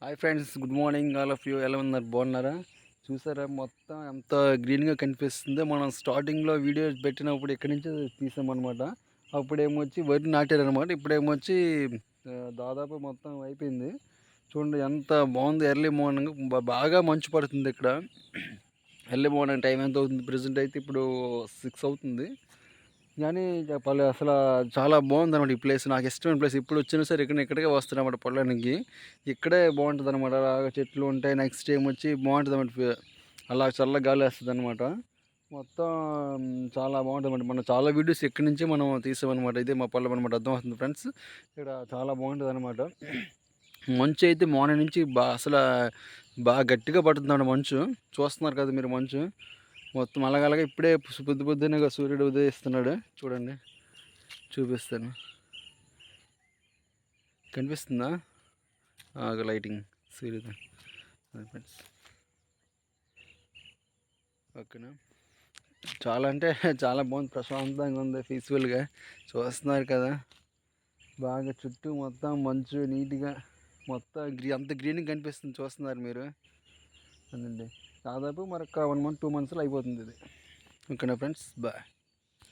Hi friends, good morning all of you. ఎలా ఉన్నారు? బాగున్నారా? చూసారా మొత్తం ఎంత గ్రీన్గా కనిపిస్తుందో. మనం స్టార్టింగ్లో వీడియో పెట్టినప్పుడు ఇక్కడి నుంచి తీసామన్నమాట. అప్పుడేమొచ్చి వరి నాటారనమాట. ఇప్పుడేమొచ్చి దాదాపు మొత్తం అయిపోయింది. చూడండి ఎంత బాగుంది. ఎర్లీ మార్నింగ్ బాగా మంచు పడుతుంది ఇక్కడ. ఎర్లీ మార్నింగ్ టైం ఎంత అవుతుంది? ప్రజెంట్ అయితే ఇప్పుడు 6 అవుతుంది. కానీ చెప్పాలి అసలు చాలా బాగుందన్నమాట ఈ ప్లేస్. నాకు ఇష్టమైన ప్లేస్. ఇప్పుడు వచ్చినా సరే ఇక్కడికే వస్తానన్నమాట పొలానికి. ఇక్కడే బాగుంటుంది అనమాట. అలాగ చెట్లు ఉంటాయి. నెక్స్ట్ ఏమొచ్చి బాగుంటుంది అనమాట. అలా చల్ల గాలి వేస్తుంది అనమాట. మొత్తం చాలా బాగుంటుంది అనమాట. మనం చాలా వీడియోస్ ఇక్కడి నుంచి మనం తీసామన్నమాట. ఇదే మా పొలం అనమాట. అర్థమవుతుంది ఫ్రెండ్స్. ఇక్కడ చాలా బాగుంటుంది అనమాట. మంచు అయితే మార్నింగ్ నుంచి అసలు బాగా గట్టిగా పడుతుంది మంచు. చూస్తున్నారు కదా మీరు మంచు మొత్తం అలాగలాగా. ఇప్పుడే పొద్దున్నే సూర్యుడు ఉదయిస్తున్నాడు. చూడండి, చూపిస్తాను. కనిపిస్తుందా? లైటింగ్ సూర్యుడు. ఫ్రెండ్స్, ఓకేనా? చాలా అంటే చాలా బాగుంది. ప్రశాంతంగా ఉంది, పీస్ఫుల్గా. చూస్తున్నారు కదా, బాగా చుట్టూ మొత్తం మంచు నీట్గా మొత్తం అంత గ్రీన్ కనిపిస్తుంది. చూస్తున్నారు మీరు అదండి. దాదాపు మరొక 1 month 2 monthsలో అయిపోతుంది ఇది. ఓకేనా ఫ్రెండ్స్? బాయ్.